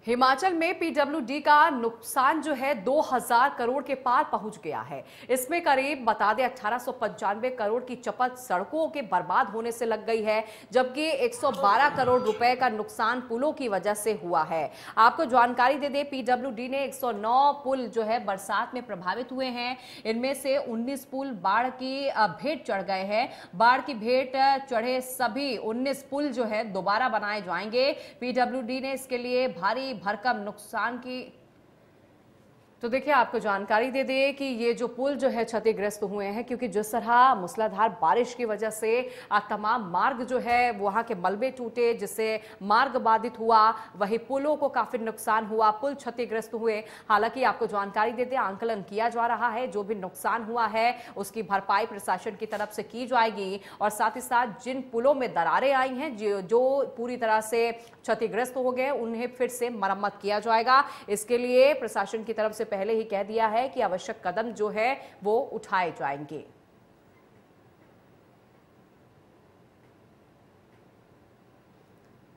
हिमाचल में पीडब्ल्यूडी का नुकसान जो है 2000 करोड़ के पार पहुंच गया है। इसमें करीब बता दें 1895 करोड़ की चपत सड़कों के बर्बाद होने से लग गई है, जबकि 112 करोड़ रुपए का नुकसान पुलों की वजह से हुआ है। आपको जानकारी दे दें, पीडब्ल्यूडी ने 109 पुल जो है बरसात में प्रभावित हुए हैं। इनमें से 19 पुल बाढ़ की भेंट चढ़ गए हैं। बाढ़ की भेंट चढ़े सभी 19 पुल जो है दोबारा बनाए जाएंगे। पीडब्ल्यूडी ने इसके लिए भारी भरकम नुकसान की तो देखिए, आपको जानकारी दे दें कि ये जो पुल जो है क्षतिग्रस्त हुए हैं, क्योंकि जिस तरह मूसलाधार बारिश की वजह से तमाम मार्ग जो है वहां के मलबे टूटे, जिससे मार्ग बाधित हुआ, वही पुलों को काफी नुकसान हुआ, पुल क्षतिग्रस्त हुए। हालांकि आपको जानकारी दे दें, आंकलन किया जा रहा है, जो भी नुकसान हुआ है उसकी भरपाई प्रशासन की तरफ से की जाएगी और साथ ही साथ जिन पुलों में दरारें आई हैं, जो पूरी तरह से क्षतिग्रस्त हो गए, उन्हें फिर से मरम्मत किया जाएगा। इसके लिए प्रशासन की तरफ से पहले ही कह दिया है कि आवश्यक कदम जो है वो उठाए जाएंगे।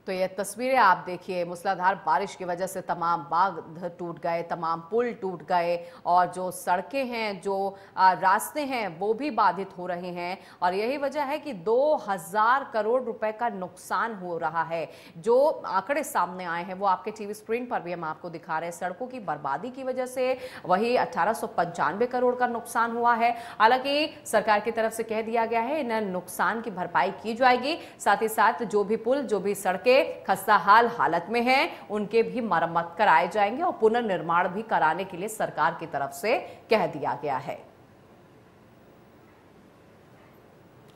तो ये तस्वीरें आप देखिए, मूसलाधार बारिश की वजह से तमाम बांध टूट गए, तमाम पुल टूट गए और जो सड़कें हैं, जो रास्ते हैं वो भी बाधित हो रहे हैं। और यही वजह है कि 2000 करोड़ रुपए का नुकसान हो रहा है। जो आंकड़े सामने आए हैं वो आपके टीवी स्क्रीन पर भी हम आपको दिखा रहे हैं। सड़कों की बर्बादी की वजह से वही 1895 करोड़ का नुकसान हुआ है। हालांकि सरकार की तरफ से कह दिया गया है इन नुकसान की भरपाई की जाएगी। साथ ही साथ जो भी पुल, जो भी सड़कें खस्ताहाल हालत में हैं, उनके भी मरम्मत कराए जाएंगे और पुनर्निर्माण भी कराने के लिए सरकार की तरफ से कह दिया गया है।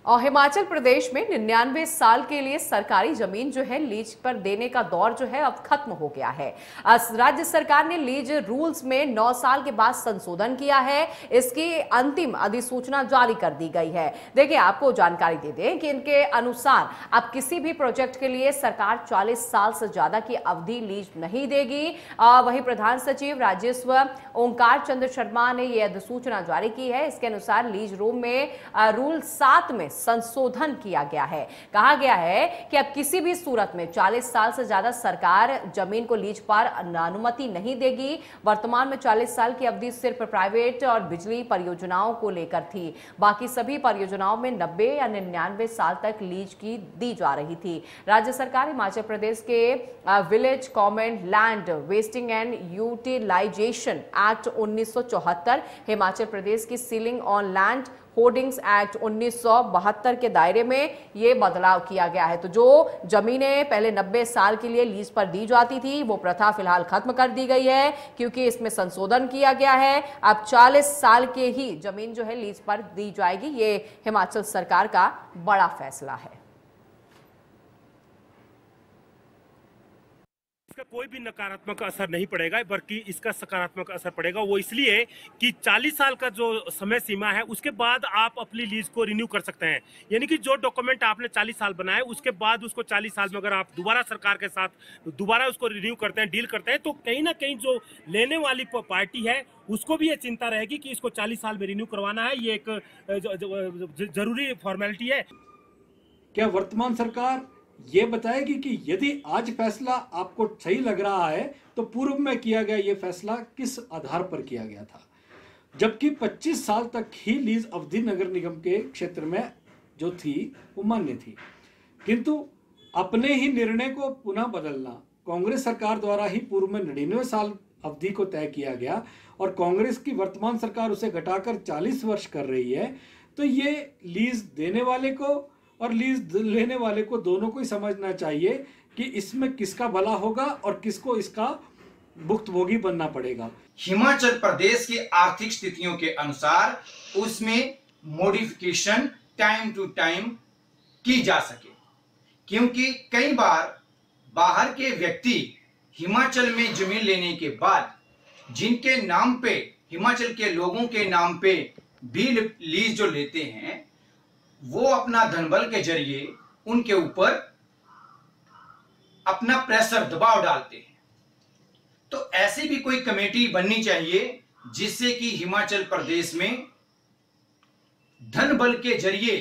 और हिमाचल प्रदेश में 99 साल के लिए सरकारी जमीन जो है लीज पर देने का दौर जो है अब खत्म हो गया है। राज्य सरकार ने लीज रूल्स में 9 साल के बाद संशोधन किया है। इसकी अंतिम अधिसूचना जारी कर दी गई है। देखिए, आपको जानकारी दे दें कि इनके अनुसार अब किसी भी प्रोजेक्ट के लिए सरकार 40 साल से ज्यादा की अवधि लीज नहीं देगी। वही प्रधान सचिव राजस्व ओंकार चंद्र शर्मा ने यह अधिसूचना जारी की है। इसके अनुसार लीज रूम में रूल 7 में संशोधन किया गया है। कहा गया है कि अब किसी भी सूरत में 40 साल से ज्यादा सरकार जमीन को लीज पर अनुमति नहीं देगी। वर्तमान में 40 साल की अवधि सिर्फ प्राइवेट और बिजली परियोजनाओं को लेकर थी। बाकी सभी परियोजनाओं में 90 या 99 साल तक लीज की दी जा रही थी। राज्य सरकार हिमाचल प्रदेश के village common land vesting and utilization act 1974, Himachal Pradesh की ceiling on land holdings act 1972 के दायरे में यह बदलाव किया गया है। तो जो जमीनें पहले 90 साल के लिए लीज पर दी जाती थी, वो प्रथा फिलहाल खत्म कर दी गई है, क्योंकि इसमें संशोधन किया गया है। अब 40 साल के ही जमीन जो है लीज पर दी जाएगी। ये हिमाचल सरकार का बड़ा फैसला है। इसका कोई भी नकारात्मक असर नहीं पड़ेगा, बल्कि इसका सकारात्मक असर पड़ेगा। वो इसलिए कि 40 साल का जो समय सीमा है उसके बाद आप अपनी लीज को रिन्यू कर सकते हैं। यानी कि जो डॉक्यूमेंट आपने 40 साल बनाए, उसके बाद उसको 40 साल में अगर आप दोबारा सरकार के साथ दोबारा उसको रिन्यू करते हैं, डील करते हैं, तो कहीं ना कहीं जो लेने वाली पार्टी है उसको भी ये चिंता रहेगी कि इसको 40 साल में रिन्यू करवाना है। ये एक जरूरी फॉर्मेलिटी है। क्या वर्तमान सरकार ये बताएगी कि यदि आज फैसला आपको सही लग रहा है तो पूर्व में किया गया ये फैसला किस आधार पर किया गया था? जबकि 25 साल तक ही लीज अवधि नगर निगम के क्षेत्र में जो थी वो मान्य थी, किंतु अपने ही निर्णय को पुनः बदलना कांग्रेस सरकार द्वारा ही पूर्व में 99 साल अवधि को तय किया गया और कांग्रेस की वर्तमान सरकार उसे घटाकर 40 वर्ष कर रही है। तो ये लीज देने वाले को और लीज लेने वाले को दोनों को ही समझना चाहिए कि इसमें किसका भला होगा और किसको इसका भुक्तभोगी बनना पड़ेगा। हिमाचल प्रदेश की आर्थिक स्थितियों के अनुसार उसमें मॉडिफिकेशन टाइम टू टाइम की जा सके, क्योंकि कई बार बाहर के व्यक्ति हिमाचल में जमीन लेने के बाद जिनके नाम पे, हिमाचल के लोगों के नाम पे भी लीज जो लेते हैं, वो अपना धनबल के जरिए उनके ऊपर अपना प्रेशर, दबाव डालते हैं। तो ऐसी भी कोई कमेटी बननी चाहिए जिससे कि हिमाचल प्रदेश में धनबल के जरिए